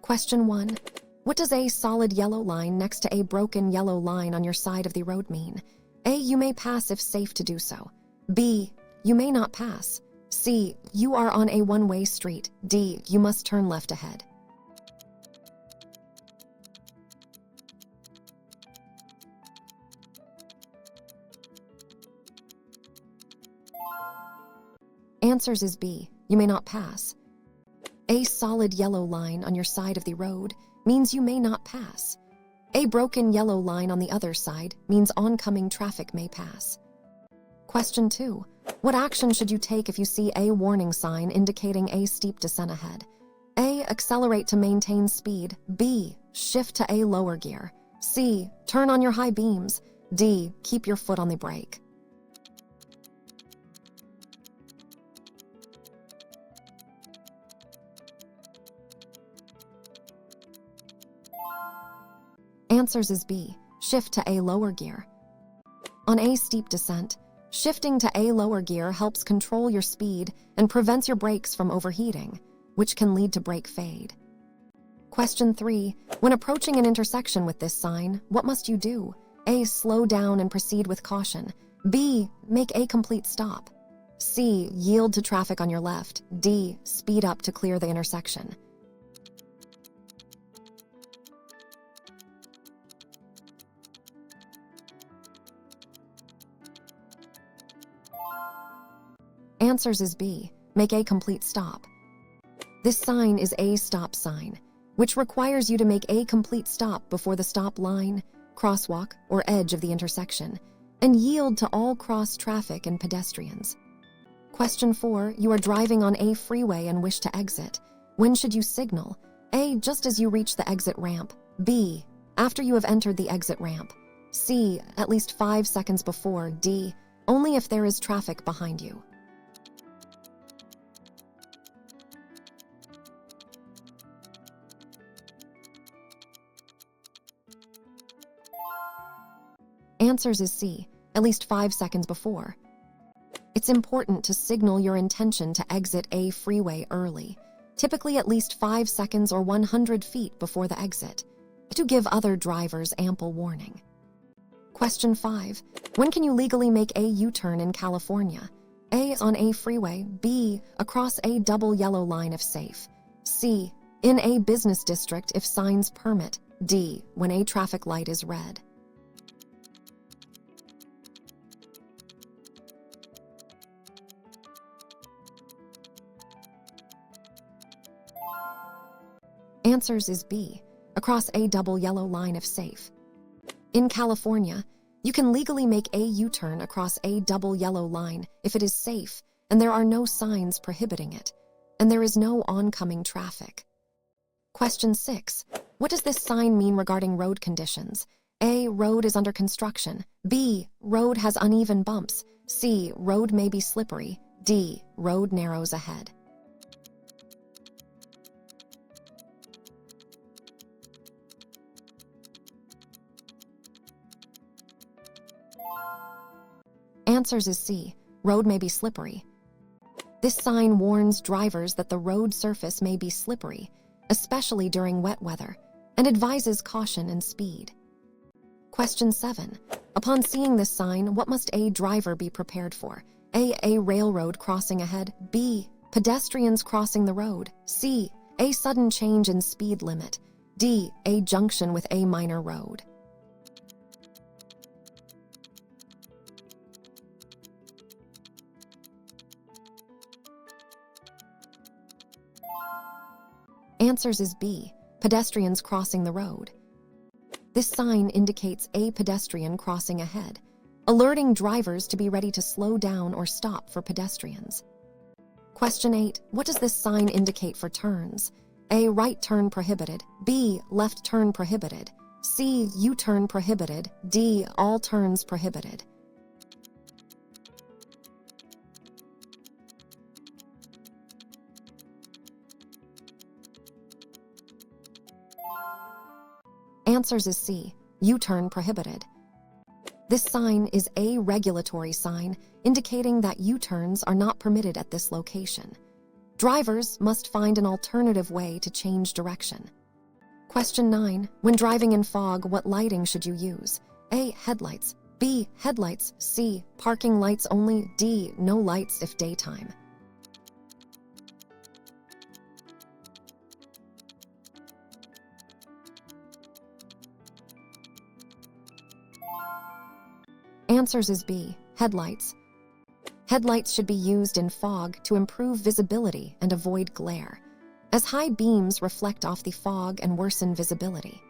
Question 1. What does a solid yellow line next to a broken yellow line on your side of the road mean? A. You may pass if safe to do so. B. You may not pass. C. You are on a one-way street. D. You must turn left ahead. Answers is B. You may not pass. A solid yellow line on your side of the road means you may not pass. A broken yellow line on the other side means oncoming traffic may pass. Question 2. What action should you take if you see a warning sign indicating a steep descent ahead? A. Accelerate to maintain speed. B. Shift to a lower gear. C. Turn on your high beams. D. Keep your foot on the brake. Answers is B. Shift to a lower gear. On a steep descent, shifting to a lower gear helps control your speed and prevents your brakes from overheating, which can lead to brake fade. Question 3. When approaching an intersection with this sign, what must you do? A. Slow down and proceed with caution. B. Make a complete stop. C. Yield to traffic on your left. D. Speed up to clear the intersection. Answers is B. Make a complete stop. This sign is a stop sign, which requires you to make a complete stop before the stop line, crosswalk, or edge of the intersection, and yield to all cross traffic and pedestrians. Question 4. You are driving on a freeway and wish to exit. When should you signal? A. Just as you reach the exit ramp. B. After you have entered the exit ramp. C. At least 5 seconds before. D. Only if there is traffic behind you. Answers is C. At least 5 seconds before. It's important to signal your intention to exit a freeway early, typically at least 5 seconds or 100 feet before the exit, to give other drivers ample warning. Question 5. When can you legally make a U-turn in California? A. On a freeway. B. Across a double yellow line if safe. C. In a business district if signs permit. D. When a traffic light is red. Answers is B. Across a double yellow line if safe. In California, you can legally make a U-turn across a double yellow line if it is safe and there are no signs prohibiting it, and there is no oncoming traffic. Question 6. What does this sign mean regarding road conditions? A. Road is under construction. B. Road has uneven bumps. C. Road may be slippery. D. Road narrows ahead. Answers is C. Road may be slippery. This sign warns drivers that the road surface may be slippery, especially during wet weather, and advises caution and speed. Question 7. Upon seeing this sign, what must a driver be prepared for? A railroad crossing ahead. B. Pedestrians crossing the road. C. A sudden change in speed limit. D. A junction with a minor road. Answers is B. Pedestrians crossing the road. This sign indicates a pedestrian crossing ahead, alerting drivers to be ready to slow down or stop for pedestrians. Question 8. What does this sign indicate for turns? A. Right turn prohibited. B. Left turn prohibited. C. U-turn prohibited. D. All turns prohibited. Answers is C. U-turn prohibited. This sign is a regulatory sign indicating that U-turns are not permitted at this location. Drivers must find an alternative way to change direction. Question 9. When driving in fog, what lighting should you use? A. Headlights. B. Headlights. C. Parking lights only. D. No lights if daytime. Answers is B. Headlights. Headlights should be used in fog to improve visibility and avoid glare, as high beams reflect off the fog and worsen visibility.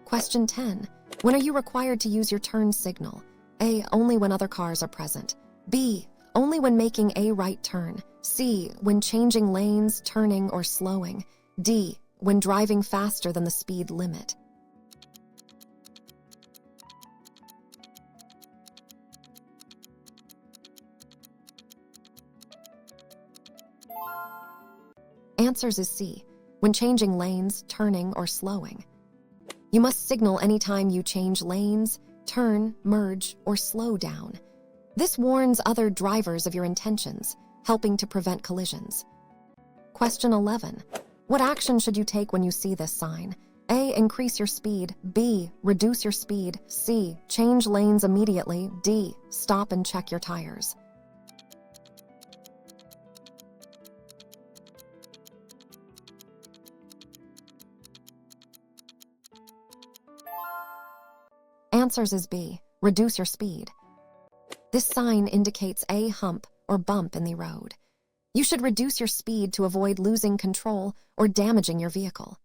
Question 10. When are you required to use your turn signal? A. Only when other cars are present. B. Only when making a right turn. C. When changing lanes, turning, or slowing. D. When driving faster than the speed limit. Answers is C. When changing lanes, turning, or slowing. You must signal anytime you change lanes, turn, merge, or slow down. This warns other drivers of your intentions, helping to prevent collisions. Question 11. What action should you take when you see this sign? A. Increase your speed. B. Reduce your speed. C. Change lanes immediately. D. Stop and check your tires. Answers is B. Reduce your speed. This sign indicates a hump or bump in the road. You should reduce your speed to avoid losing control or damaging your vehicle.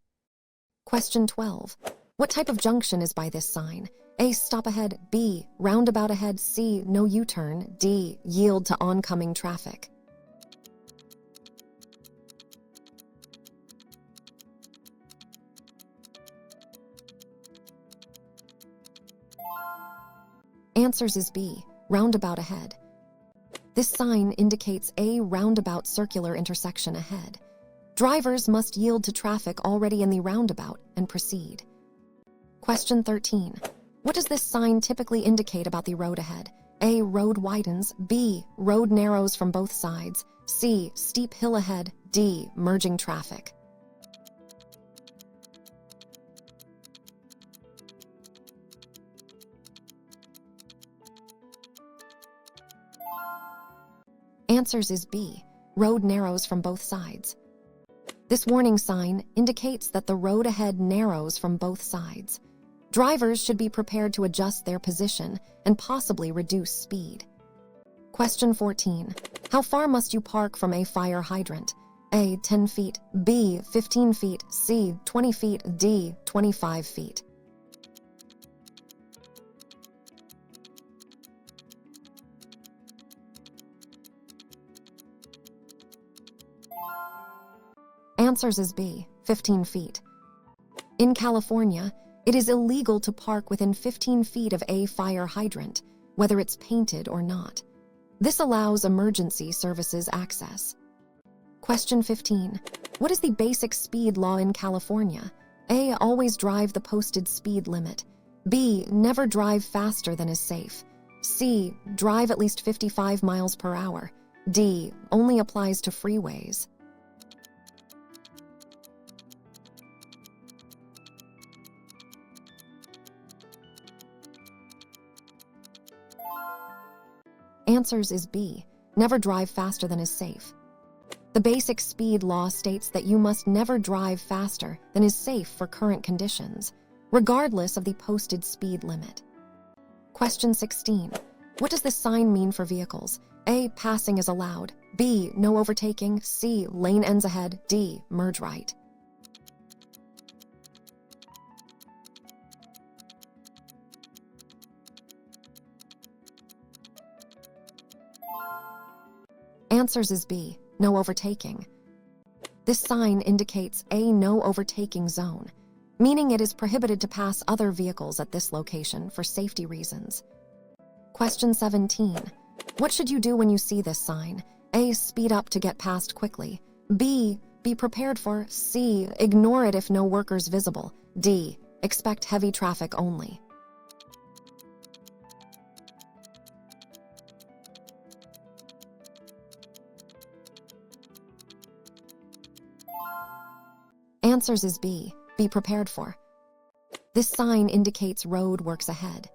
Question 12. What type of junction is by this sign? A. Stop ahead. B. Roundabout ahead. C. No U-turn. D. Yield to oncoming traffic. Answers is B. Roundabout ahead. This sign indicates a roundabout circular intersection ahead. Drivers must yield to traffic already in the roundabout and proceed. Question 13. What does this sign typically indicate about the road ahead? A. Road widens. B. Road narrows from both sides. C. Steep hill ahead. D. Merging traffic. Answers is B. Road narrows from both sides. This warning sign indicates that the road ahead narrows from both sides. Drivers should be prepared to adjust their position and possibly reduce speed. Question 14. How far must you park from a fire hydrant? A. 10 feet. B. 15 feet. C. 20 feet. D. 25 feet. Answers is B. 15 feet. In California, it is illegal to park within 15 feet of a fire hydrant, whether it's painted or not. This allows emergency services access. Question 15. What is the basic speed law in California? A. Always drive the posted speed limit. B. Never drive faster than is safe. C. Drive at least 55 miles per hour. D. Only applies to freeways. Answers is B. Never drive faster than is safe. The basic speed law states that you must never drive faster than is safe for current conditions, regardless of the posted speed limit. Question 16. What does this sign mean for vehicles? A. Passing is allowed. B. No overtaking. C. Lane ends ahead. D. Merge right. Answers is B. No overtaking. This sign indicates a no overtaking zone, meaning it is prohibited to pass other vehicles at this location for safety reasons. Question 17. What does this sign mean for vehicles? A. Passing is allowed. B. No overtaking. C. Lane ends ahead. D. Merge right. Answers is B. No overtaking. This sign indicates a no overtaking zone, meaning it is prohibited to pass other vehicles at this location for safety reasons. Question 17. What should you do when you see this sign? A. Speed up to get past quickly. B. Be prepared for. C. Ignore it if no workers visible. D. Expect heavy traffic only. Answers is B. be prepared for. This sign indicates road works ahead.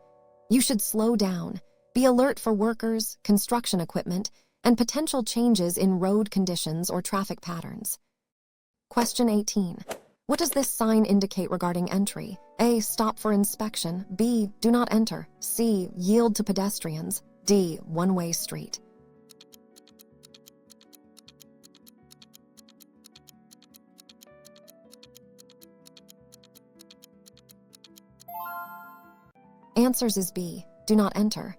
You should slow down, be alert for workers, construction equipment, and potential changes in road conditions or traffic patterns. Question 18. What does this sign indicate regarding entry? A. Stop for inspection. B. Do not enter. C. Yield to pedestrians. D. One-way street. Answers is B. Do not enter.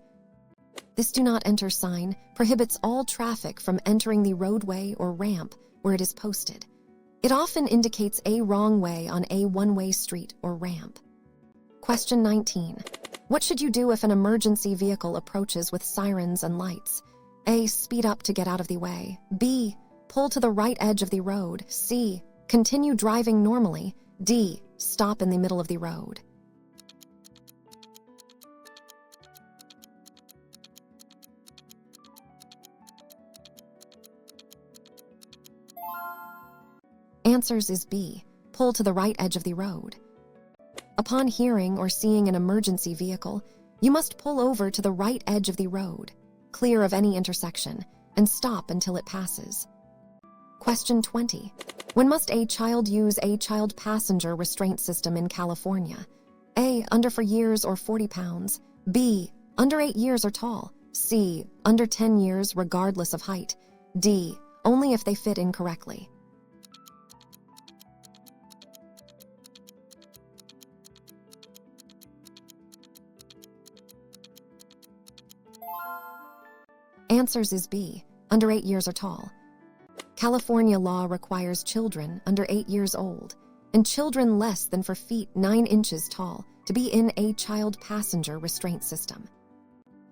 This do not enter sign prohibits all traffic from entering the roadway or ramp where it is posted. It often indicates a wrong way on a one-way street or ramp. Question 19. What should you do if an emergency vehicle approaches with sirens and lights? A. Speed up to get out of the way. B. Pull to the right edge of the road. C. Continue driving normally. D. Stop in the middle of the road. Answers is B. Pull to the right edge of the road. Upon hearing or seeing an emergency vehicle, you must pull over to the right edge of the road, clear of any intersection, and stop until it passes. Question 20. When must a child use a child passenger restraint system in California? A. Under 4 years or 40 pounds. B. Under 8 years or tall. C. Under 10 years regardless of height. D. Only if they fit incorrectly. Answers is B. Under 8 years or tall. California law requires children under 8 years old and children less than 4 feet 9 inches tall to be in a child passenger restraint system.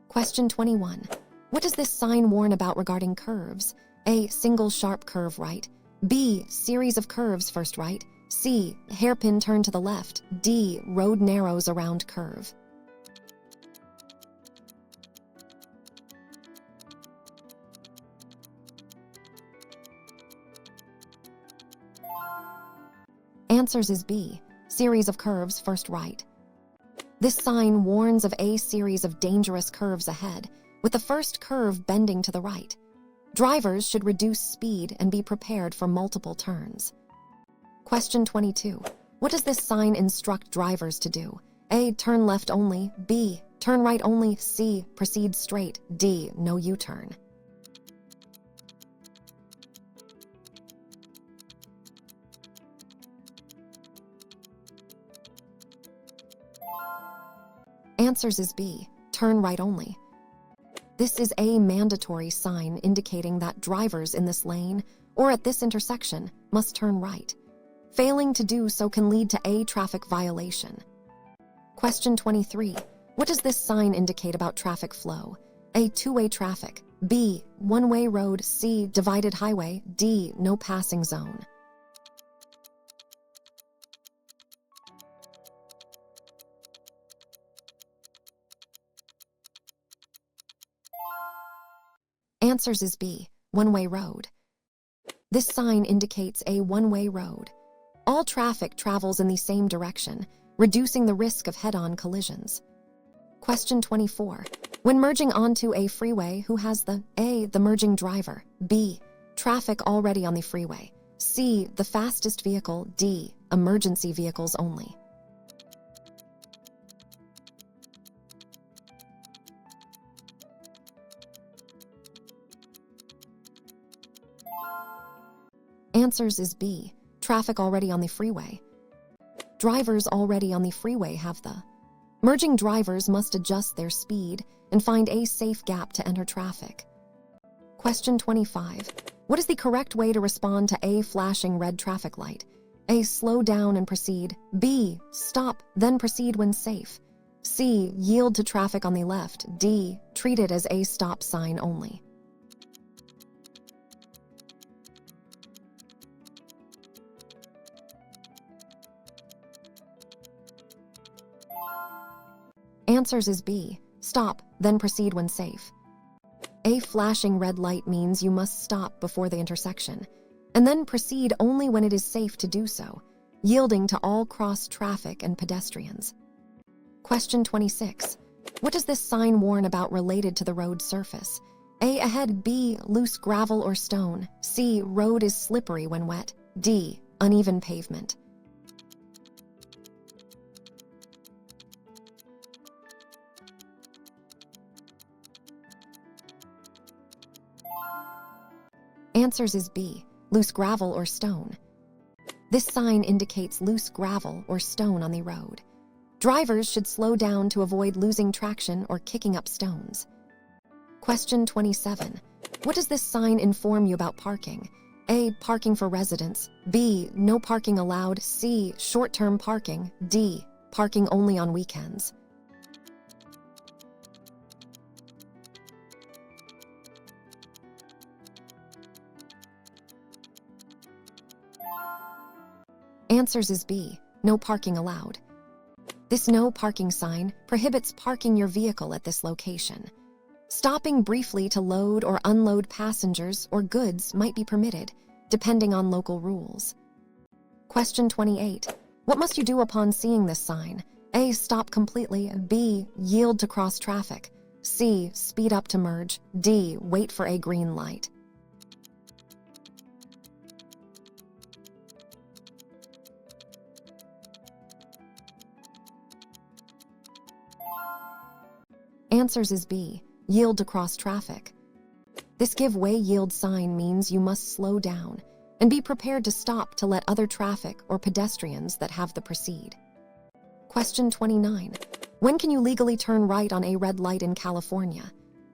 Question 21. What does this sign warn about regarding curves? A. Single sharp curve right. B. Series of curves first right. C. Hairpin turn to the left. D. Road narrows around curve. Answers is B. Series of curves first right. This sign warns of a series of dangerous curves ahead, with the first curve bending to the right. Drivers should reduce speed and be prepared for multiple turns. Question 22. What does this sign instruct drivers to do? A. Turn left only. B. Turn right only. C. Proceed straight. D. No U-turn. Answers is B. Turn right only. This is a mandatory sign indicating that drivers in this lane or at this intersection must turn right. Failing to do so can lead to a traffic violation. Question 23. What does this sign indicate about traffic flow? A. Two-way traffic. B. One-way road. C. Divided highway. D. No passing zone. Answers is B. One-way road. This sign indicates a one-way road. All traffic travels in the same direction, reducing the risk of head-on collisions. Question 24. When merging onto a freeway, who has the A. The merging driver. B. Traffic already on the freeway. C. The fastest vehicle. D. Emergency vehicles only. Answers is B. Traffic already on the freeway. Drivers already on the freeway have the. Merging drivers must adjust their speed and find a safe gap to enter traffic. Question 25. What is the correct way to respond to a flashing red traffic light? A. Slow down and proceed. B. Stop, then proceed when safe. C. Yield to traffic on the left. D. Treat it as a stop sign only. Answers is B. Stop, then proceed when safe. A flashing red light means you must stop before the intersection, and then proceed only when it is safe to do so. yielding to all cross traffic and pedestrians. Question 26. What does this sign warn about related to the road surface? A. Ahead. B. Loose gravel or stone. C. Road is slippery when wet. D. Uneven pavement. Answers is B. Loose gravel or stone. This sign indicates loose gravel or stone on the road. Drivers should slow down to avoid losing traction or kicking up stones. Question 27. What does this sign inform you about parking? A. Parking for residents. B. No parking allowed. C. Short-term parking. D. Parking only on weekends. Answers is B. No parking allowed. This no parking sign prohibits parking your vehicle at this location. Stopping briefly to load or unload passengers or goods might be permitted, depending on local rules. Question 28. What must you do upon seeing this sign? A. Stop completely. B. Yield to cross traffic. C. Speed up to merge. D. Wait for a green light. Answers is B. Yield to cross traffic. This give way yield sign means you must slow down and be prepared to stop to let other traffic or pedestrians that have the proceed. Question 29. When can you legally turn right on a red light in California?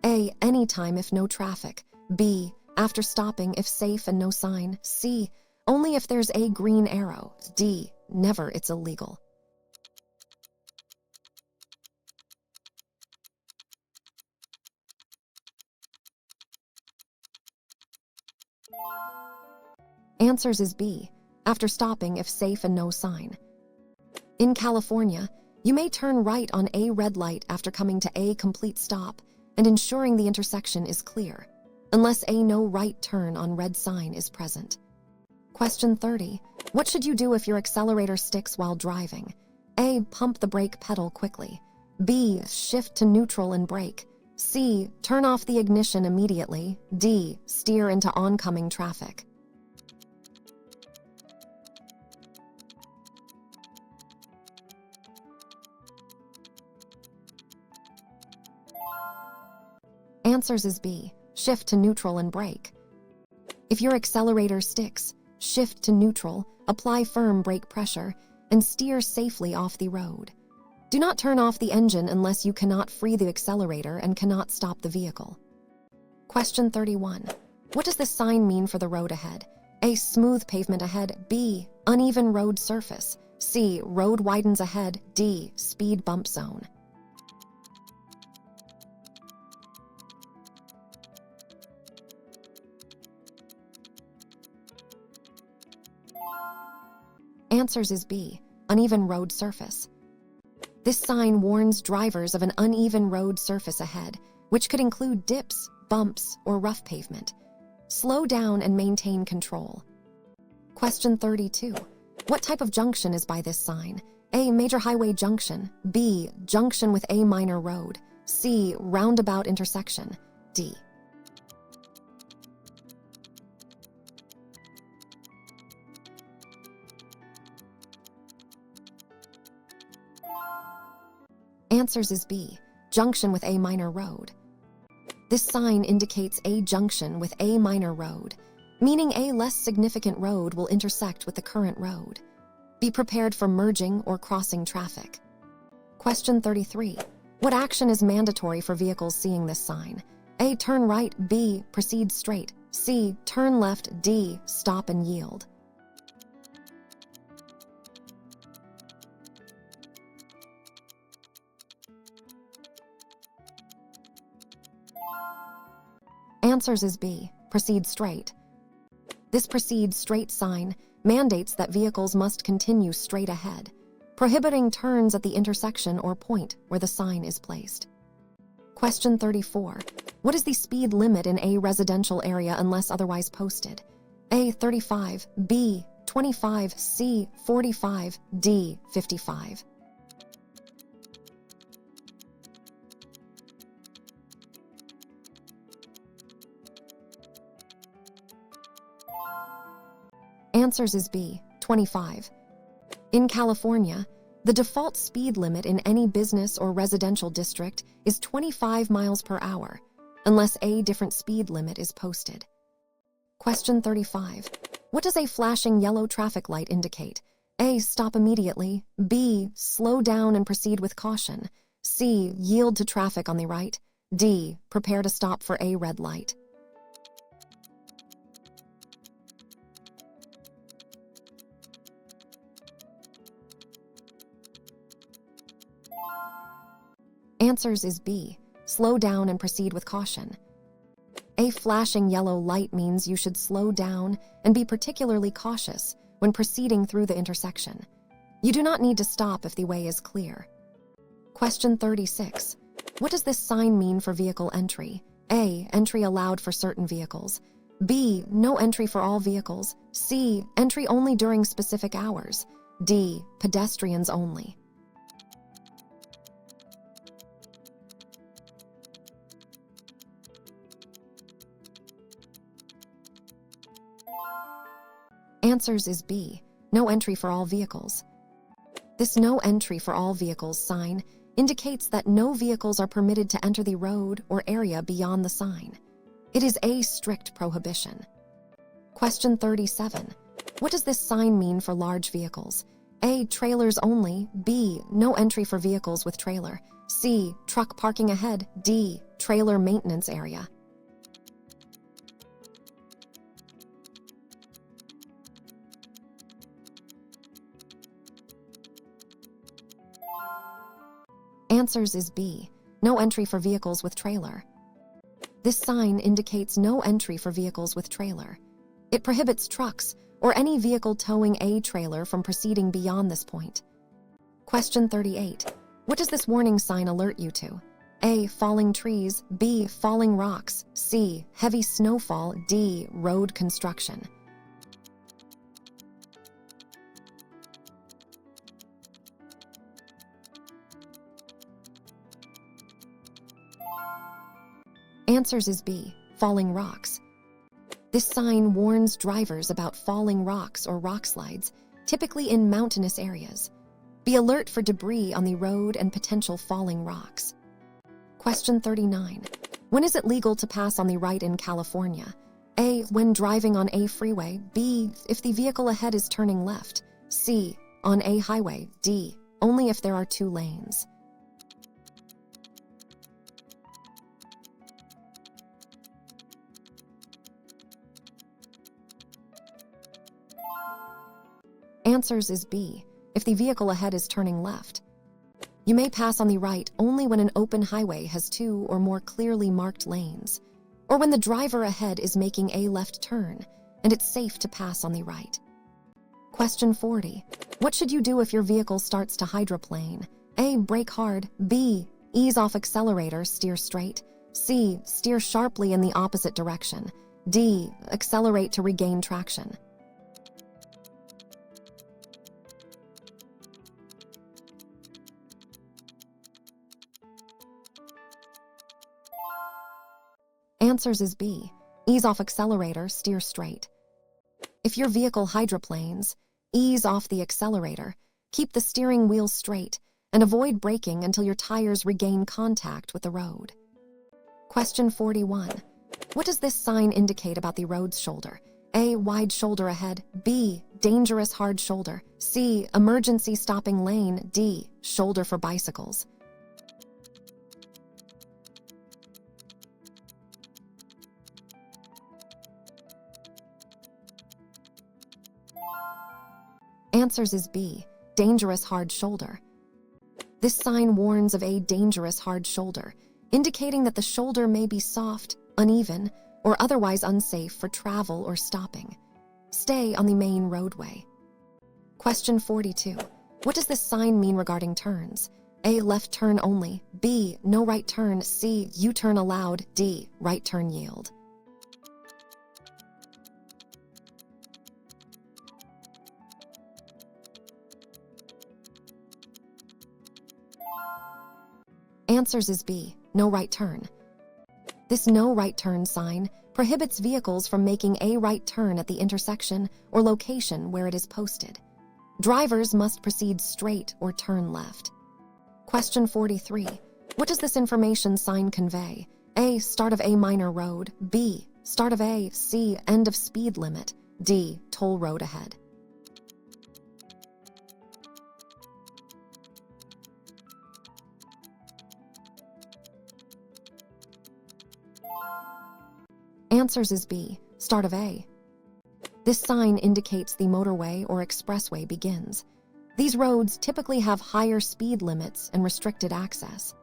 A. Anytime if no traffic. B. After stopping if safe and no sign. C. Only if there's a green arrow. D. Never, it's illegal. Answers is B. After stopping if safe and no sign. In California, you may turn right on a red light after coming to a complete stop and ensuring the intersection is clear, unless a no right turn on red sign is present. Question 30. What should you do if your accelerator sticks while driving? A. Pump the brake pedal quickly. B. Shift to neutral and brake. C. Turn off the ignition immediately. D. Steer into oncoming traffic. Answers is B. Shift to neutral and brake. If your accelerator sticks, shift to neutral, apply firm brake pressure, and steer safely off the road. Do not turn off the engine unless you cannot free the accelerator and cannot stop the vehicle. Question 31. What does this sign mean for the road ahead? A. Smooth pavement ahead. B. Uneven road surface. C. Road widens ahead. D. Speed bump zone. Answers is B. Uneven road surface. This sign warns drivers of an uneven road surface ahead, which could include dips, bumps, or rough pavement. Slow down and maintain control. Question 32. What type of junction is by this sign? A. Major highway junction. B. Junction with a minor road. C. Roundabout intersection. D. Answers is B. Junction with a minor road. This sign indicates a junction with a minor road, meaning a less significant road will intersect with the current road. Be prepared for merging or crossing traffic. Question 33. What action is mandatory for vehicles seeing this sign? A. Turn right. B. Proceed straight. C. Turn left. D. Stop and yield. Answers is B. Proceed straight. This proceed straight sign mandates that vehicles must continue straight ahead, prohibiting turns at the intersection or point where the sign is placed. Question 34. What is the speed limit in a residential area unless otherwise posted? A. 35. B. 25, C. 45, D. 55. Answers is B. 25. In California, the default speed limit in any business or residential district is 25 miles per hour, unless a different speed limit is posted. Question 35. What does a flashing yellow traffic light indicate? A. Stop immediately. B. Slow down and proceed with caution. C. Yield to traffic on the right. D. Prepare to stop for a red light. Answers is B. Slow down and proceed with caution. A flashing yellow light means you should slow down and be particularly cautious when proceeding through the intersection. You do not need to stop if the way is clear. Question 36. What does this sign mean for vehicle entry? A. Entry allowed for certain vehicles. B. No entry for all vehicles. C. Entry only during specific hours. D. Pedestrians only. Answers is B. No entry for all vehicles. This no entry for all vehicles sign indicates that no vehicles are permitted to enter the road or area beyond the sign. It is a strict prohibition. Question 37. What does this sign mean for large vehicles? A. Trailers only. B. No entry for vehicles with trailer. C. Truck parking ahead. D. Trailer maintenance area. Answers is B. No entry for vehicles with trailer. This sign indicates no entry for vehicles with trailer. It prohibits trucks or any vehicle towing a trailer from proceeding beyond this point. Question 38. What does this warning sign alert you to? A. Falling trees. B. Falling rocks. C. Heavy snowfall. D. Road construction. Answers is B. Falling rocks. This sign warns drivers about falling rocks or rock slides, typically in mountainous areas. Be alert for debris on the road and potential falling rocks. Question 39. When is it legal to pass on the right in California? A. When driving on a freeway. B. If the vehicle ahead is turning left. C. On a highway. D. Only if there are two lanes. Answers is B. If the vehicle ahead is turning left. You may pass on the right only when an open highway has two or more clearly marked lanes, or when the driver ahead is making a left turn and it's safe to pass on the right. Question 40. What should you do if your vehicle starts to hydroplane? A. Brake hard. B. Ease off accelerator, steer straight. C. Steer sharply in the opposite direction. D. Accelerate to regain traction. Answers is B. Ease off accelerator, steer straight. If your vehicle hydroplanes, ease off the accelerator, keep the steering wheel straight, and avoid braking until your tires regain contact with the road. Question 41. What does this sign indicate about the road's shoulder? A. Wide shoulder ahead. B. Dangerous hard shoulder. C. Emergency stopping lane. D. Shoulder for bicycles. Answers is B. Dangerous hard shoulder. This sign warns of a dangerous hard shoulder, indicating that the shoulder may be soft, uneven, or otherwise unsafe for travel or stopping. Stay on the main roadway. Question 42. What does this sign mean regarding turns? A. Left turn only. B. No right turn. C. U-turn allowed. D. Right turn yield. Answers is B, no right turn. This no right turn sign prohibits vehicles from making a right turn at the intersection or location where it is posted. Drivers must proceed straight or turn left. Question 43. What does this information sign convey? A, start of a minor road. B, start of A. C, end of speed limit. D, toll road ahead. Answers is B, start of A. This sign indicates the motorway or expressway begins. These roads typically have higher speed limits and restricted access.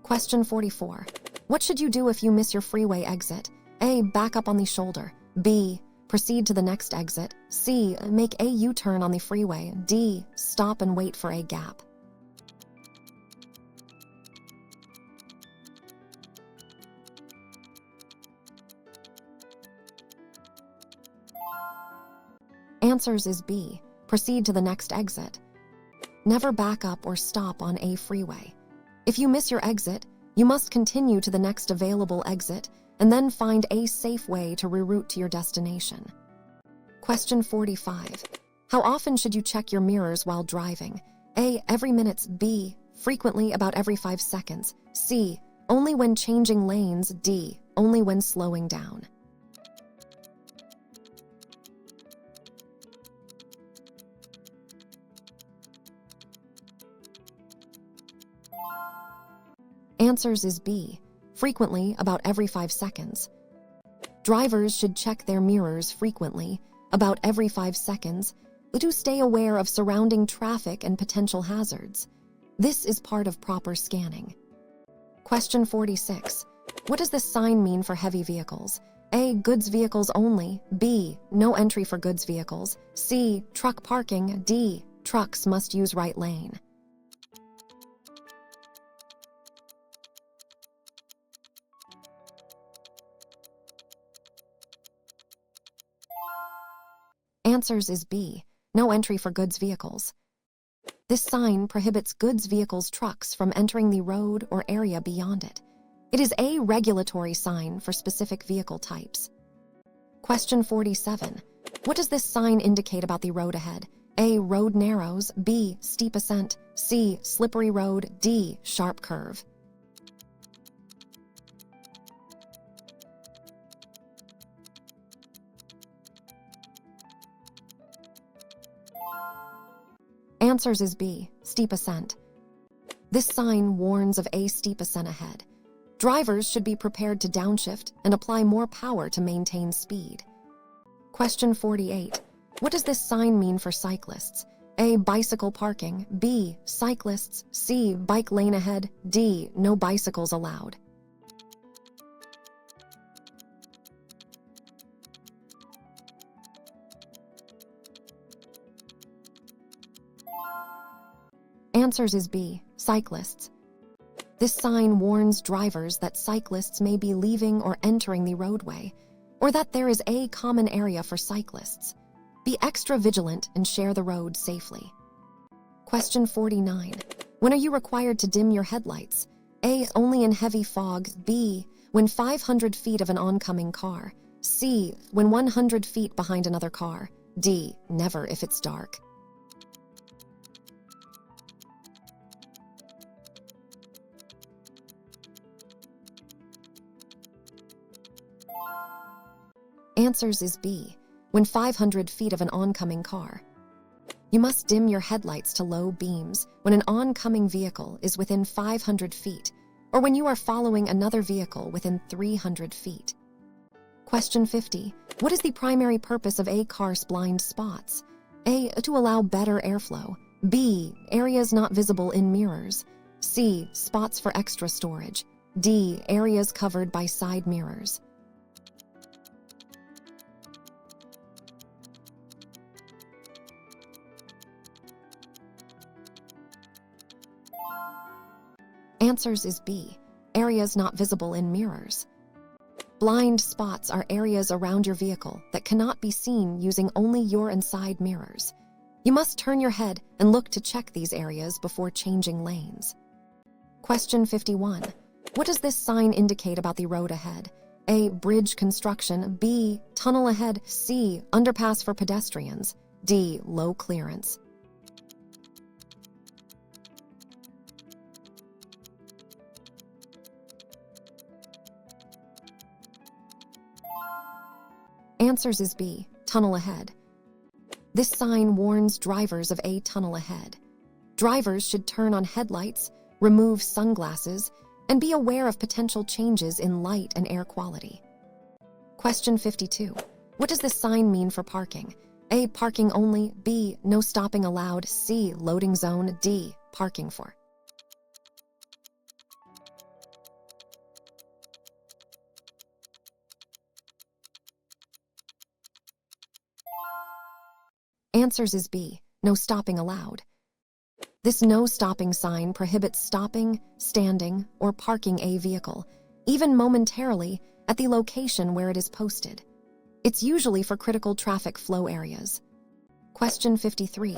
Question 44. What should you do if you miss your freeway exit? A, back up on the shoulder. B, proceed to the next exit. C, make a U-turn on the freeway. D, stop and wait for a gap. Answers is B, proceed to the next exit. Never back up or stop on a freeway. If you miss your exit, you must continue to the next available exit and then find a safe way to reroute to your destination. Question 45. How often should you check your mirrors while driving? A, every minute. B, frequently, about every 5 seconds. C, only when changing lanes. D, only when slowing down. Answers is B, frequently, about every 5 seconds. Drivers should check their mirrors frequently, about every 5 seconds, to stay aware of surrounding traffic and potential hazards. This is part of proper scanning. Question 46. What does this sign mean for heavy vehicles? A, goods vehicles only. B, no entry for goods vehicles. C, truck parking. D, trucks must use right lane. Answers is B, no entry for goods vehicles. This sign prohibits goods vehicles trucks from entering the road or area beyond it. It is a regulatory sign for specific vehicle types. Question 47. What does this sign indicate about the road ahead? A, road narrows. B, steep ascent. C, slippery road. D, sharp curve. Answers is B, steep ascent. This sign warns of a steep ascent ahead. Drivers should be prepared to downshift and apply more power to maintain speed. Question 48. What does this sign mean for cyclists? A, bicycle parking. B, cyclists. C, bike lane ahead. D, no bicycles allowed. Answers is B, cyclists. This sign warns drivers that cyclists may be leaving or entering the roadway, or that there is a common area for cyclists. Be extra vigilant and share the road safely. Question 49. When are you required to dim your headlights? A, only in heavy fog. B, when 500 feet of an oncoming car. C, when 100 feet behind another car. D, never if it's dark. Answers is B, when 500 feet of an oncoming car. You must dim your headlights to low beams when an oncoming vehicle is within 500 feet, or when you are following another vehicle within 300 feet. Question 50. What is the primary purpose of a car's blind spots? A, to allow better airflow. B, areas not visible in mirrors. C, spots for extra storage. D, areas covered by side mirrors. Answers is B, areas not visible in mirrors. Blind spots are areas around your vehicle that cannot be seen using only your inside mirrors. You must turn your head and look to check these areas before changing lanes. Question 51. What does this sign indicate about the road ahead? A. Bridge construction. B. Tunnel ahead. C. Underpass for pedestrians. D. Low clearance. Answers is B. Tunnel ahead. This sign warns drivers of a tunnel ahead. Drivers should turn on headlights, remove sunglasses, and be aware of potential changes in light and air quality. Question 52. What does this sign mean for parking? A. Parking only. B. No stopping allowed. C. Loading zone. D. Parking for. Answers is B. No stopping allowed. This no stopping sign prohibits stopping, standing, or parking a vehicle, even momentarily, at the location where it is posted. It's usually for critical traffic flow areas. Question 53.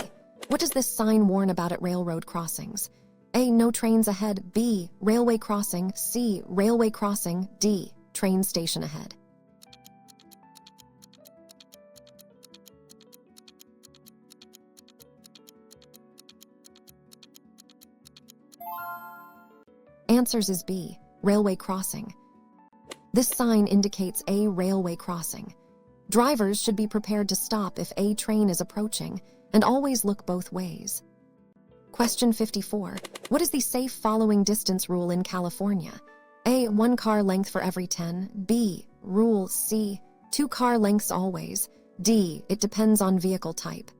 What does this sign warn about at railroad crossings? A. No trains ahead. B. Railway crossing. C. Railway crossing. D. Train station ahead. Answers is B. Railway crossing. This sign indicates a railway crossing. Drivers should be prepared to stop if a train is approaching and always look both ways. Question 54. What is the safe following distance rule in California? A. 1 car length for every 10. B. Rule C. 2 car lengths always. D. It depends on vehicle type.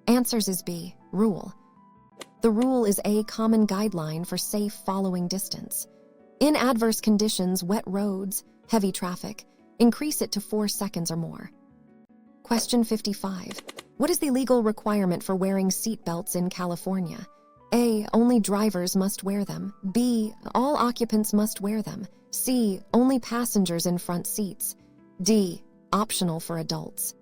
Answers is B. Rule. The rule is a common guideline for safe following distance. In adverse conditions, wet roads, heavy traffic, increase it to 4 seconds or more. Question 55. What is the legal requirement for wearing seat belts in California? A. Only drivers must wear them. B. All occupants must wear them. C. Only passengers in front seats. D. Optional for adults.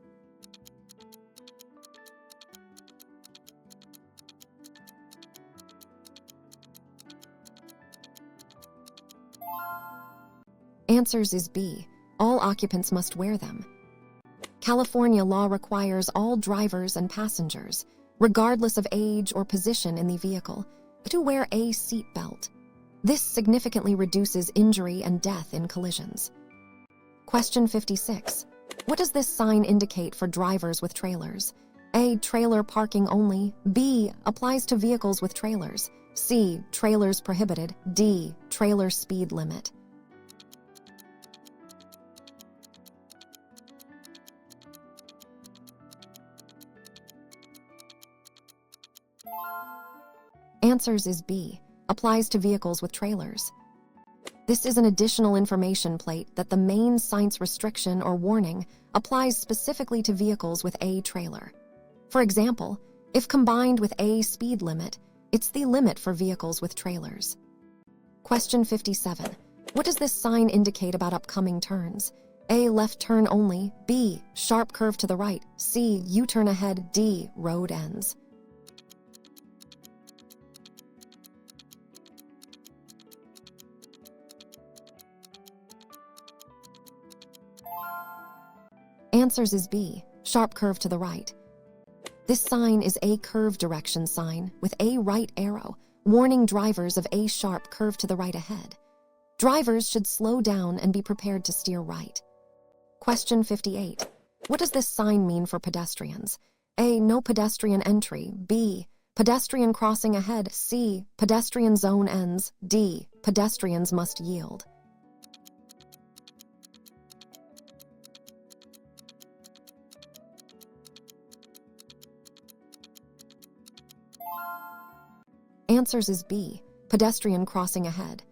Answers is B. All occupants must wear them. California law requires all drivers and passengers, regardless of age or position in the vehicle, to wear a seat belt. This significantly reduces injury and death in collisions. Question 56. What does this sign indicate for drivers with trailers? A. Trailer parking only. B. Applies to vehicles with trailers. C. Trailers prohibited. D. Trailer speed limit. Answers is B. Applies to vehicles with trailers. This is an additional information plate that the main signs restriction or warning applies specifically to vehicles with a trailer. For example, if combined with a speed limit, it's the limit for vehicles with trailers. Question 57. What does this sign indicate about upcoming turns? A. Left turn only. B. Sharp curve to the right. C. U-turn ahead. D. Road ends. Answers is B. Sharp curve to the right. This sign is a curve direction sign with a right arrow, warning drivers of a sharp curve to the right ahead. Drivers should slow down and be prepared to steer right. Question 58. What does this sign mean for pedestrians? A. No pedestrian entry. B. Pedestrian crossing ahead. C. Pedestrian zone ends. D. Pedestrians must yield. Answers is B. Pedestrian crossing ahead.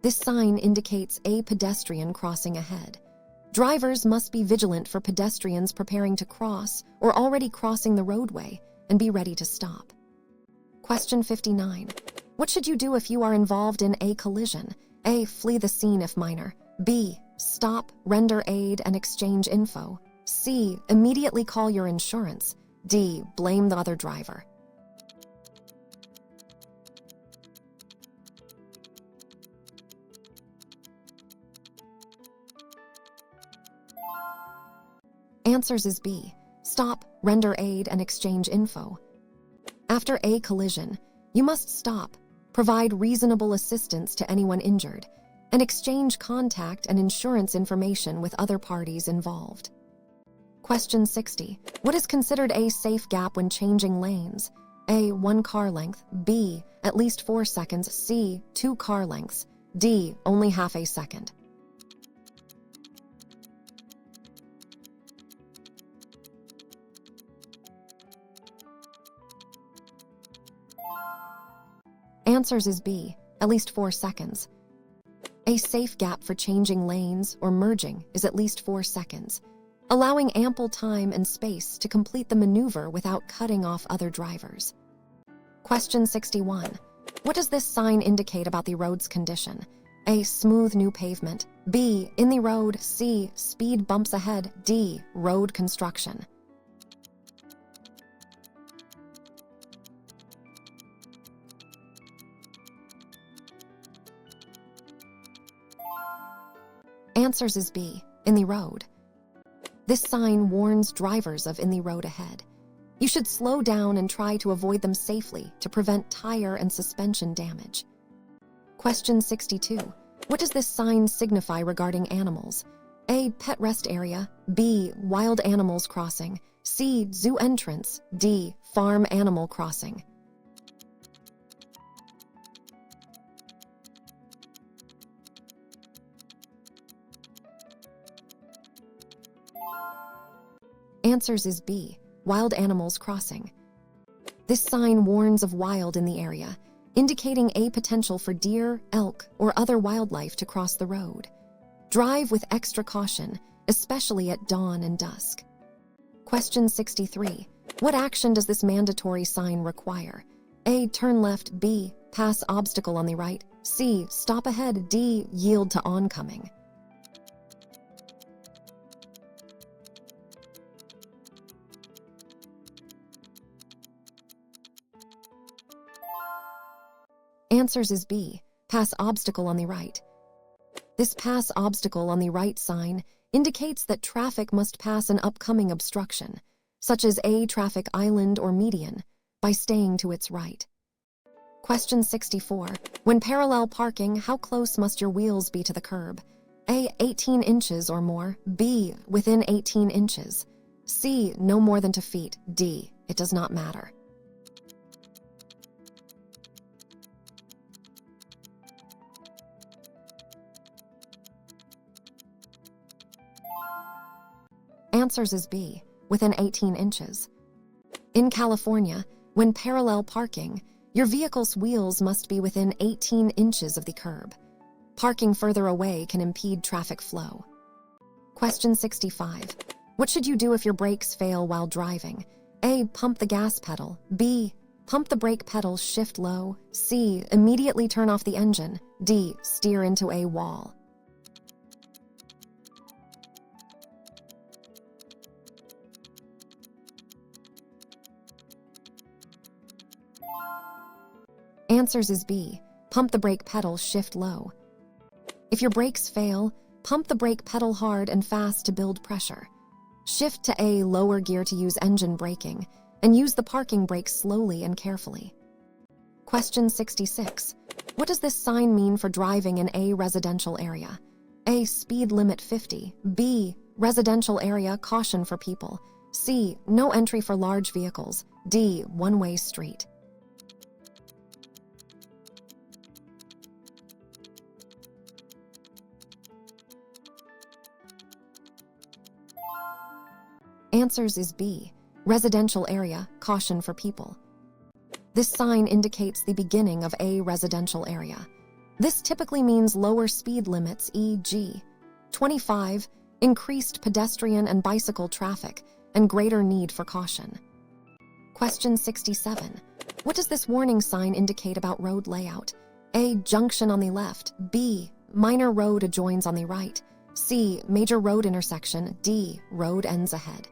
This sign indicates a pedestrian crossing ahead. Drivers must be vigilant for pedestrians preparing to cross or already crossing the roadway and be ready to stop. Question 59. What should you do if you are involved in a collision? A. Flee the scene if minor. B. Stop, render aid, and exchange info. C. Immediately call your insurance. D. Blame the other driver. Answers is B. Stop, render aid, and exchange info. After a collision, you must stop, provide reasonable assistance to anyone injured, and exchange contact and insurance information with other parties involved. Question 60. What is considered a safe gap when changing lanes? A. 1 car length. B. At least 4 seconds. C. 2 car lengths. D. Only half a second. Answers is B. At least 4 seconds. A safe gap for changing lanes or merging is at least 4 seconds, allowing ample time and space to complete the maneuver without cutting off other drivers. Question 61. What does this sign indicate about the road's condition? A. Smooth new pavement. B. In the road. C. Speed bumps ahead. D. Road construction. Answers is B. In the road. This sign warns drivers of in the road ahead. You should slow down and try to avoid them safely to prevent tire and suspension damage. Question 62. What does this sign signify regarding animals? A. Pet rest area. B. Wild animals crossing. C. Zoo entrance. D. Farm animal crossing. Answers is B. Wild animals crossing. This sign warns of wild in the area, indicating a potential for deer, elk, or other wildlife to cross the road. Drive with extra caution, especially at dawn and dusk. Question 63. What action does this mandatory sign require? A. Turn left. B. Pass obstacle on the right. C. Stop ahead. D. Yield to oncoming. Answers is B. Pass obstacle on the right. This pass obstacle on the right sign indicates that traffic must pass an upcoming obstruction, such as a traffic island or median, by staying to its right. Question 64. When parallel parking, how close must your wheels be to the curb? A. 18 inches or more. B. Within 18 inches. C. No more than 2 feet. D. It does not matter. Answers is B. Within 18 inches. In California, when parallel parking, your vehicle's wheels must be within 18 inches of the curb. Parking further away can impede traffic flow. Question 65. What should you do if your brakes fail while driving? A. Pump the gas pedal. B. Pump the brake pedal, shift low. C. Immediately turn off the engine. D. Steer into a wall. Answers is B. Pump the brake pedal, shift low. If your brakes fail, pump the brake pedal hard and fast to build pressure. Shift to a lower gear to use engine braking, and use the parking brake slowly and carefully. Question 66. What does this sign mean for driving in a residential area? A. Speed limit 50. B. Residential area, caution for people. C. No entry for large vehicles. D. One-way street. Answers is B. Residential area, caution for people. This sign indicates the beginning of a residential area. This typically means lower speed limits, e.g., 25, increased pedestrian and bicycle traffic, and greater need for caution. Question 67. What does this warning sign indicate about road layout? A. Junction on the left. B. minor road adjoins on the right. C, major road intersection. D, road ends ahead.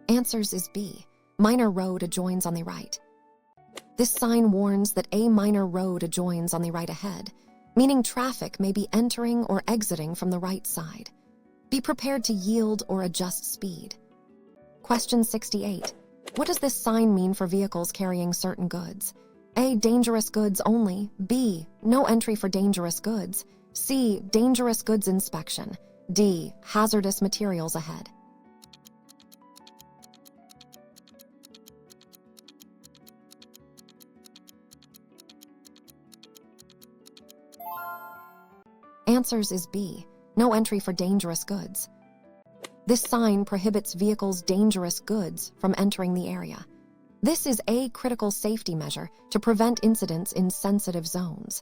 Answers is B, minor road adjoins on the right. This sign warns that a minor road adjoins on the right ahead, meaning traffic may be entering or exiting from the right side. Be prepared to yield or adjust speed. Question 68. What does this sign mean for vehicles carrying certain goods? A, dangerous goods only. B, no entry for dangerous goods. C, dangerous goods inspection. D, hazardous materials ahead. Answers is B, no entry for dangerous goods. This sign prohibits vehicles' dangerous goods from entering the area. This is a critical safety measure to prevent incidents in sensitive zones.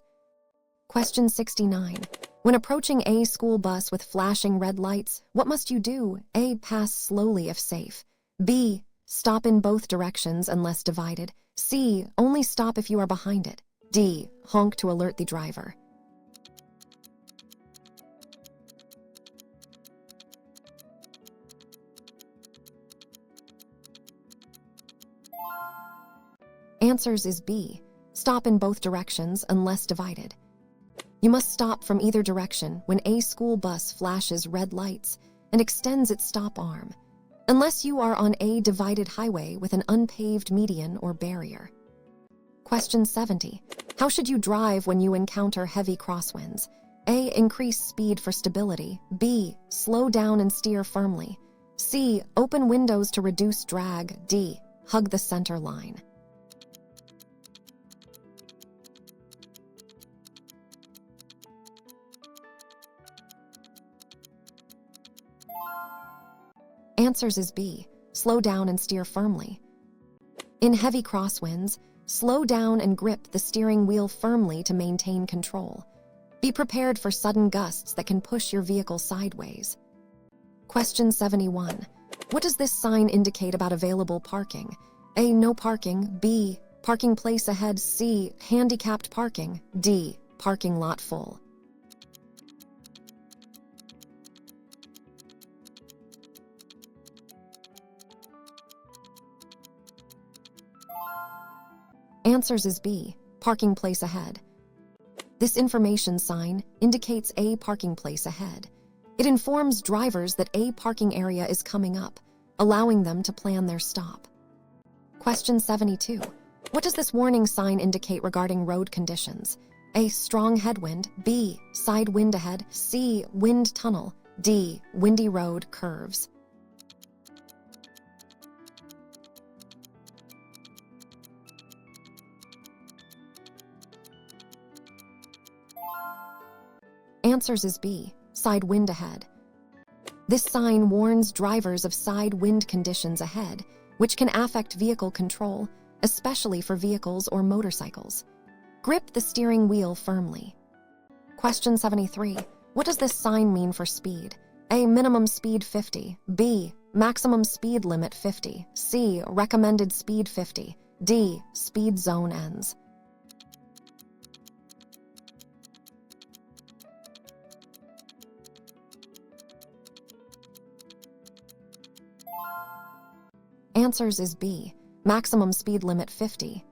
Question 69. When approaching a school bus with flashing red lights, what must you do? A, pass slowly if safe. B, stop in both directions unless divided. C, only stop if you are behind it. D, honk to alert the driver. Answers is B, stop in both directions unless divided. You must stop from either direction when a school bus flashes red lights and extends its stop arm, unless you are on a divided highway with an unpaved median or barrier. Question 70. How should you drive when you encounter heavy crosswinds? A, increase speed for stability. B, slow down and steer firmly. C, open windows to reduce drag. D, hug the center line. Answers is B, slow down and steer firmly. In heavy crosswinds, slow down and grip the steering wheel firmly to maintain control. Be prepared for sudden gusts that can push your vehicle sideways. Question 71. What does this sign indicate about available parking? A, no parking. B, parking place ahead. C, handicapped parking. D, parking lot full. Answers is B, parking place ahead. This information sign indicates a parking place ahead. It informs drivers that a parking area is coming up, allowing them to plan their stop. Question 72. What does this warning sign indicate regarding road conditions? A, strong headwind. B, side wind ahead. C, wind tunnel. D, windy road curves. Answers is B, side wind ahead. This sign warns drivers of side wind conditions ahead, which can affect vehicle control, especially for vehicles or motorcycles. Grip the steering wheel firmly. Question 73. What does this sign mean for speed? A, minimum speed 50. B, maximum speed limit 50. C, recommended speed 50. D, speed zone ends. Answers is B, maximum speed limit 50.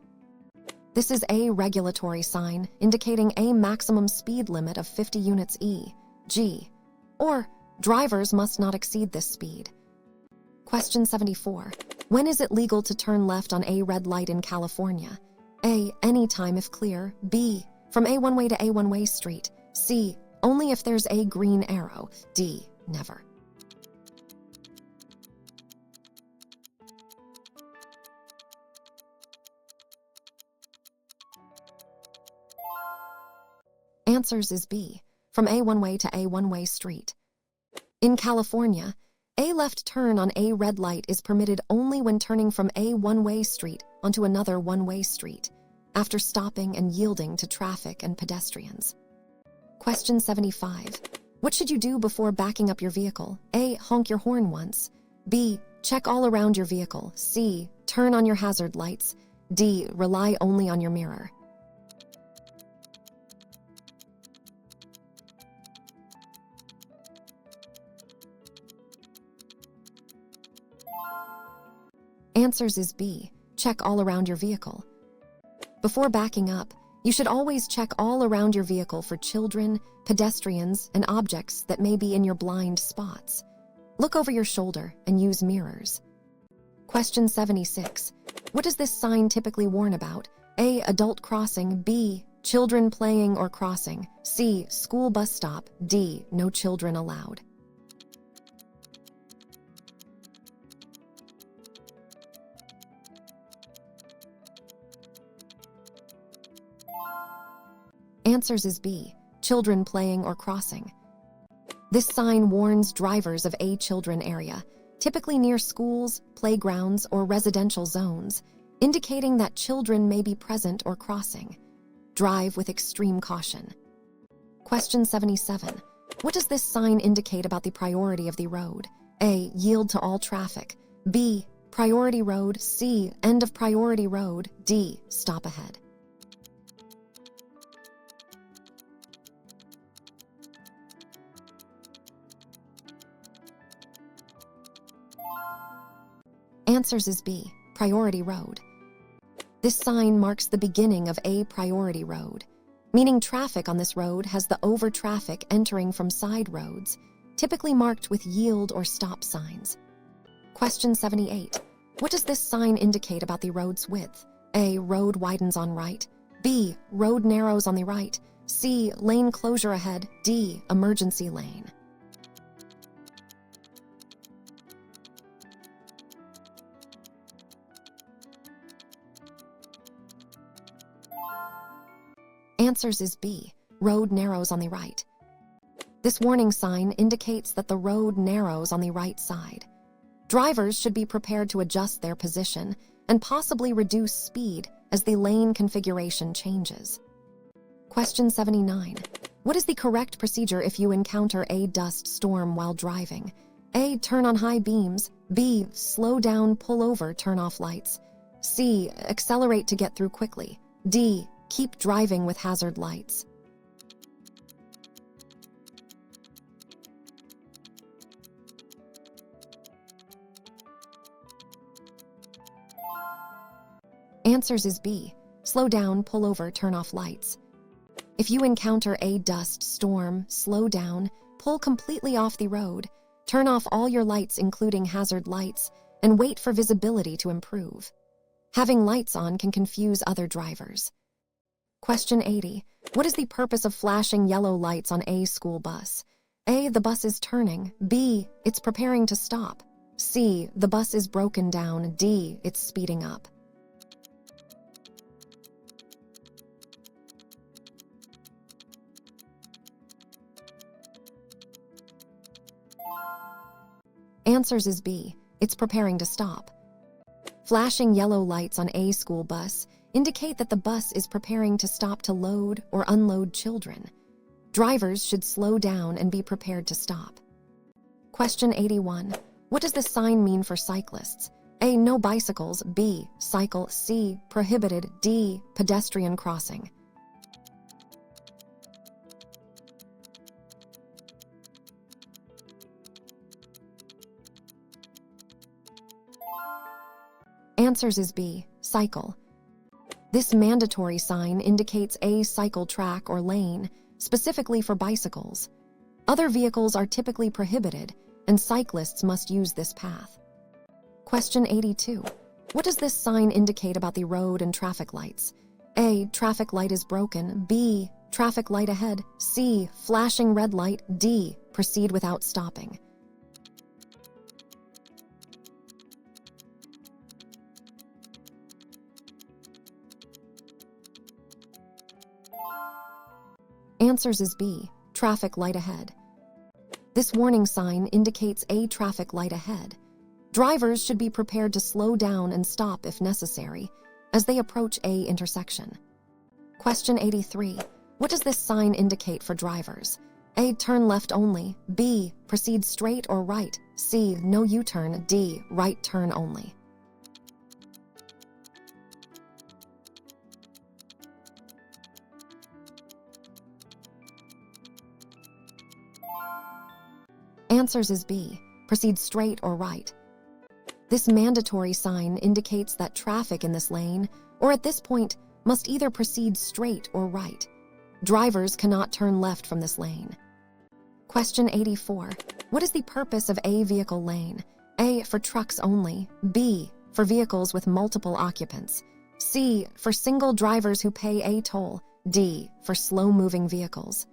This is a regulatory sign indicating a maximum speed limit of 50 units e.g., or drivers must not exceed this speed. Question 74. When is it legal to turn left on a red light in California? A, anytime if clear. B, from a one-way to a one-way street. C, only if there's a green arrow. D, never. Answers is B, from a one-way to a one-way street. In California, a left turn on a red light is permitted only when turning from a one-way street onto another one-way street, after stopping and yielding to traffic and pedestrians. Question 75. What should you do before backing up your vehicle? A, honk your horn once. B. Check all around your vehicle. C. Turn on your hazard lights. D. Rely only on your mirror. Answers is B. Check all around your vehicle. Before backing up, you should always check all around your vehicle for children, pedestrians, and objects that may be in your blind spots. Look over your shoulder and use mirrors. Question 76. What does this sign typically warn about? A. Adult crossing. B. Children playing or crossing. C. School bus stop. D. No children allowed. Answers is B. Children playing or crossing. This sign warns drivers of a children area, typically near schools, playgrounds, or residential zones, indicating that children may be present or crossing. Drive with extreme caution. Question 77. What does this sign indicate about the priority of the road? A. Yield to all traffic. B. Priority road. C. End of priority road. D. Stop ahead. Answers is B. Priority road. This sign marks the beginning of a priority road, meaning traffic on this road has the over traffic entering from side roads, typically marked with yield or stop signs. Question 78. What does this sign indicate about the road's width? A. Road widens on right. B. Road narrows on the right. C. Lane closure ahead. D. Emergency lane. Answers is B. Road narrows on the right. This warning sign indicates that the road narrows on the right side. Drivers should be prepared to adjust their position and possibly reduce speed as the lane configuration changes. Question 79. What is the correct procedure if you encounter a dust storm while driving? A. Turn on high beams. B. Slow down, pull over, turn off lights. C. Accelerate to get through quickly. D. Keep driving with hazard lights. Answers is B. Slow down, pull over, turn off lights. If you encounter a dust storm, slow down, pull completely off the road, turn off all your lights including hazard lights, and wait for visibility to improve. Having lights on can confuse other drivers. Question 80. What is the purpose of flashing yellow lights on a school bus? A. The bus is turning. B. It's preparing to stop. C. The bus is broken down. D. It's speeding up. Answers is B. It's preparing to stop. Flashing yellow lights on a school bus indicate that the bus is preparing to stop to load or unload children. Drivers should slow down and be prepared to stop. Question 81. What does this sign mean for cyclists? A. No bicycles. B. Cycle. C. Prohibited. D. Pedestrian crossing. Answers is B. Cycle. This mandatory sign indicates a cycle track or lane, specifically for bicycles. Other vehicles are typically prohibited, and cyclists must use this path. Question 82. What does this sign indicate about the road and traffic lights? A. Traffic light is broken. B. Traffic light ahead. C. Flashing red light. D. Proceed without stopping. Answers is B. Traffic light ahead. This warning sign indicates a traffic light ahead. Drivers should be prepared to slow down and stop if necessary as they approach a intersection. Question 83. What does this sign indicate for drivers? A. Turn left only. B. Proceed straight or right. C. No U-turn. D. Right turn only. Answers is B. Proceed straight or right. This mandatory sign indicates that traffic in this lane, or at this point, must either proceed straight or right. Drivers cannot turn left from this lane. Question 84. What is the purpose of a vehicle lane? A. For trucks only. B. For vehicles with multiple occupants. C. For single drivers who pay a toll. D. For slow-moving vehicles.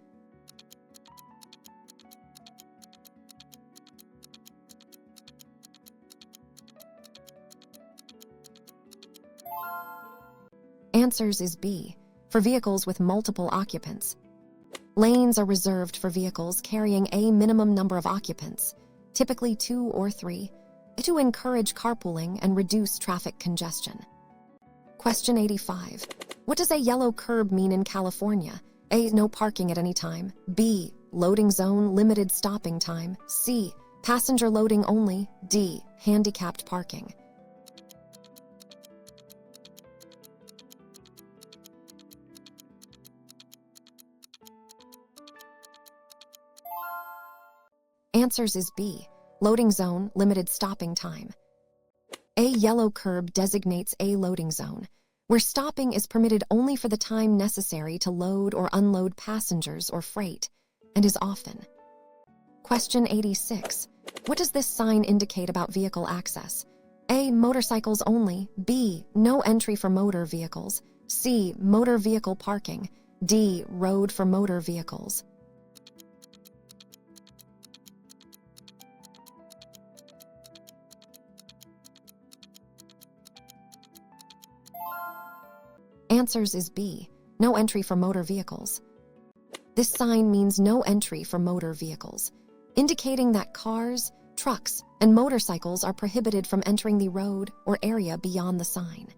Answers is B. For vehicles with multiple occupants. Lanes are reserved for vehicles carrying a minimum number of occupants, typically 2 or 3, to encourage carpooling and reduce traffic congestion. Question 85. What does a yellow curb mean in California? A. No parking at any time. B. Loading zone, limited stopping time. C. Passenger loading only. D. Handicapped parking. Answers is B. Loading zone, limited stopping time. A yellow curb designates a loading zone, where stopping is permitted only for the time necessary to load or unload passengers or freight, and is often. Question 86. What does this sign indicate about vehicle access? A. Motorcycles only. B. No entry for motor vehicles. C. Motor vehicle parking. D. Road for motor vehicles. Answers is B. No entry for motor vehicles. This sign means no entry for motor vehicles, indicating that cars, trucks, and motorcycles are prohibited from entering the road or area beyond the sign.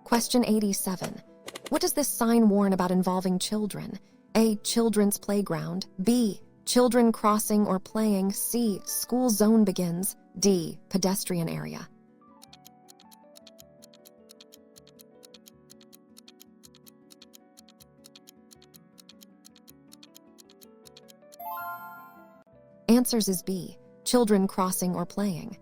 Question 87. What does this sign warn about involving children? A. Children's playground. B. Children crossing or playing. C. School zone begins. D. Pedestrian area. Answers is B. Children crossing or playing.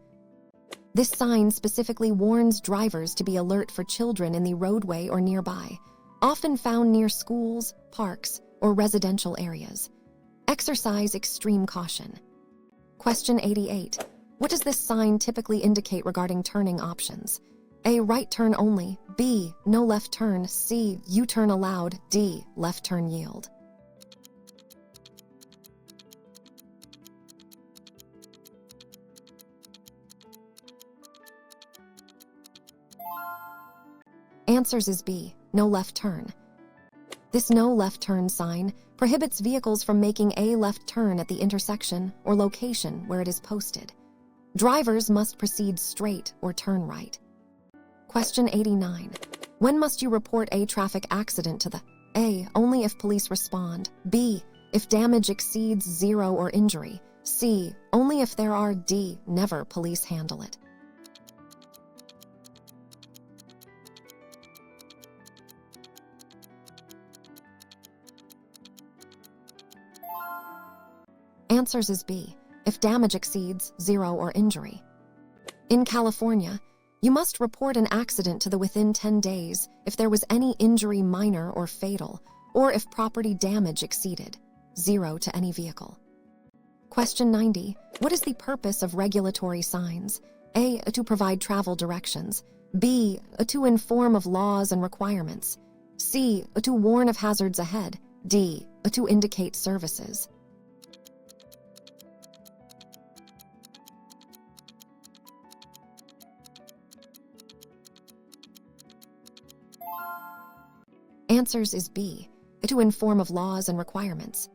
This sign specifically warns drivers to be alert for children in the roadway or nearby, often found near schools, parks, or residential areas. Exercise extreme caution. Question 88. What does this sign typically indicate regarding turning options? A. Right turn only. B. No left turn. C. U-turn allowed. D. Left turn yield. Answers is B. No left turn. This no left turn sign prohibits vehicles from making a left turn at the intersection or location where it is posted. Drivers must proceed straight or turn right. Question 89. When must you report a traffic accident to the A. Only if police respond. B. If damage exceeds 0 or injury. C. Only if there are. D. Never police handle it. Answers is B. If damage exceeds 0 or injury. In California, you must report an accident to the within 10 days if there was any injury minor or fatal, or if property damage exceeded 0 to any vehicle. Question 90. What is the purpose of regulatory signs? A. To provide travel directions. B. To inform of laws and requirements. C. To warn of hazards ahead. D. To indicate services. Answers is B. To inform of laws and requirements.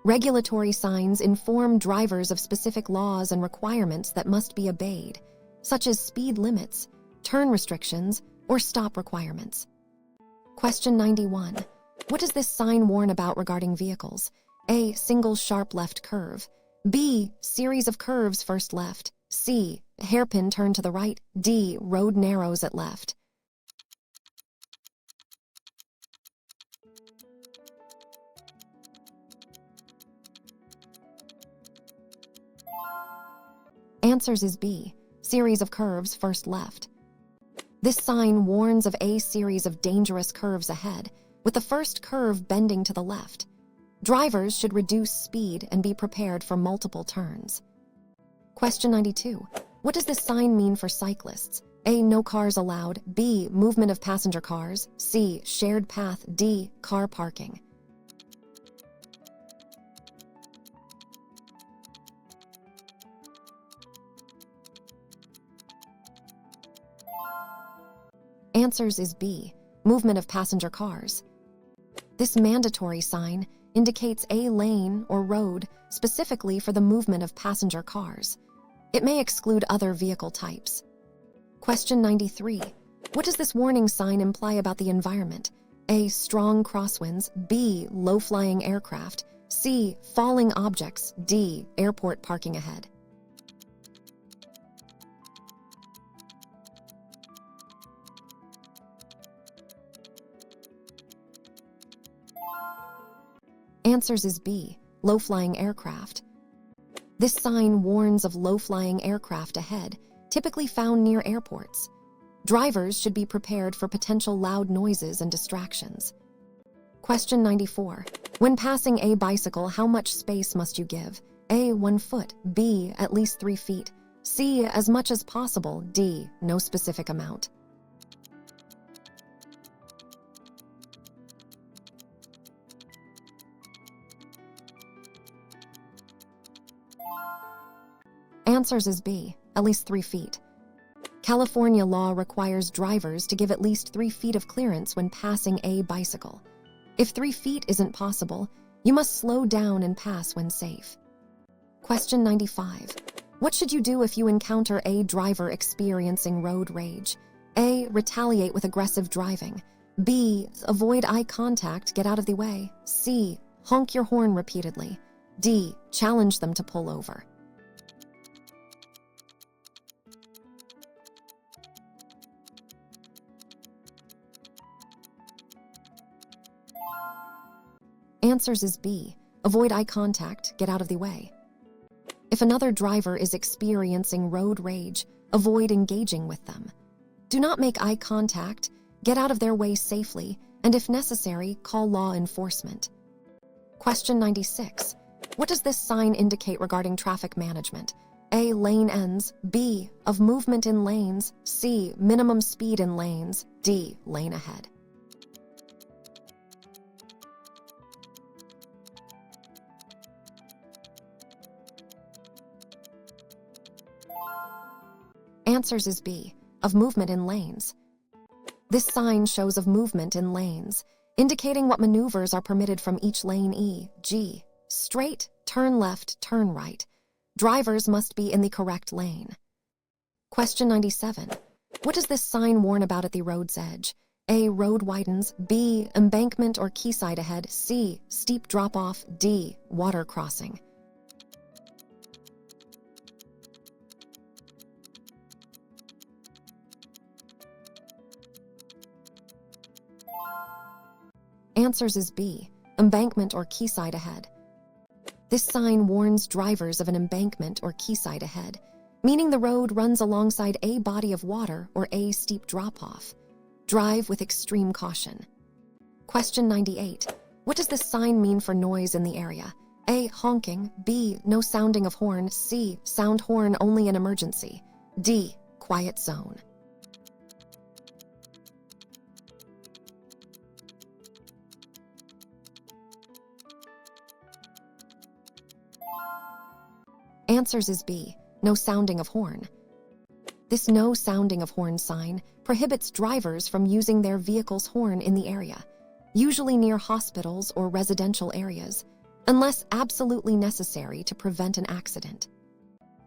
Regulatory signs inform drivers of specific laws and requirements that must be obeyed, such as speed limits, turn restrictions, or stop requirements. Question 91. What does this sign warn about regarding vehicles? A. Single sharp left curve. B. Series of curves first left. C. Hairpin turn to the right. D. Road narrows at left. Answers is B. Series of curves first left. This sign warns of a series of dangerous curves ahead, with the first curve bending to the left. Drivers should reduce speed and be prepared for multiple turns. Question 92. What does this sign mean for cyclists? A. No cars allowed. B. Movement of passenger cars. C. Shared path. D. Car parking. Answers is B. Movement of passenger cars. This mandatory sign indicates a lane or road specifically for the movement of passenger cars. It may exclude other vehicle types. Question 93. What does this warning sign imply about the environment? A. Strong crosswinds. B. Low-flying aircraft. C. Falling objects. D. Airport parking ahead. Answers is B. Low-flying aircraft. This sign warns of low-flying aircraft ahead, typically found near airports. Drivers should be prepared for potential loud noises and distractions. Question 94. When passing a bicycle, how much space must you give? A. 1 foot. B. At least 3 feet. C. As much as possible. D. No specific amount. Answers is B. At least 3 feet. California law requires drivers to give at least 3 feet of clearance when passing a bicycle. If 3 feet isn't possible, you must slow down and pass when safe. Question 95. What should you do if you encounter a driver experiencing road rage? A. Retaliate with aggressive driving. B. Avoid eye contact, get out of the way. C. Honk your horn repeatedly. D. Challenge them to pull over. Answers is B. Avoid eye contact, get out of the way. If another driver is experiencing road rage, avoid engaging with them. Do not make eye contact, get out of their way safely, and if necessary, call law enforcement. Question 96. What does this sign indicate regarding traffic management? A. Lane ends. B. Of movement in lanes. C. Minimum speed in lanes. D. Lane ahead. Answers is B. Of movement in lanes. This sign shows of movement in lanes, indicating what maneuvers are permitted from each lane. E. G. Straight, turn left, turn right. Drivers must be in the correct lane. Question 97. What does this sign warn about at the road's edge? A. Road widens. B. Embankment or quayside ahead. C. Steep drop-off. D. Water crossing. Answers is B. Embankment or quayside ahead. This sign warns drivers of an embankment or quayside ahead, meaning the road runs alongside a body of water or a steep drop-off. Drive with extreme caution. Question 98. What does this sign mean for noise in the area? A. Honking. B. No sounding of horn. C. Sound horn only in emergency. D. Quiet zone. Answers is B. No sounding of horn. This no sounding of horn sign prohibits drivers from using their vehicle's horn in the area, usually near hospitals or residential areas, unless absolutely necessary to prevent an accident.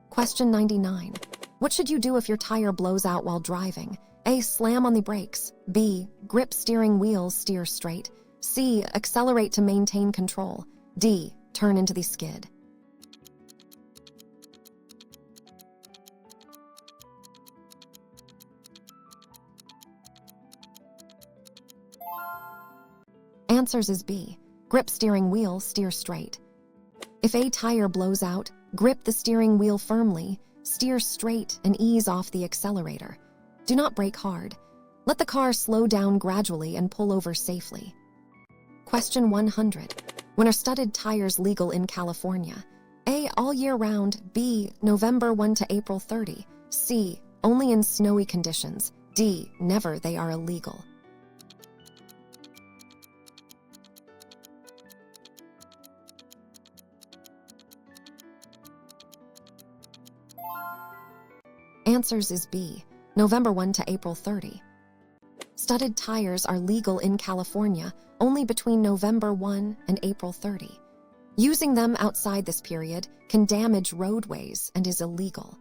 Question 99. What should you do if your tire blows out while driving? A. Slam on the brakes. B. Grip steering wheel, steer straight. C. Accelerate to maintain control. D. turn into the skid. Answers is B. Grip steering wheel, steer straight. If a tire blows out, grip the steering wheel firmly, steer straight, and ease off the accelerator. Do not brake hard. Let the car slow down gradually and pull over safely. Question 100. When are studded tires legal in California? A. All year round. B. November 1 to April 30. C. Only in snowy conditions. D. Never, they are illegal. Answers is B. November 1 to April 30. Studded tires are legal in California only between November 1 and April 30. Using them outside this period can damage roadways and is illegal.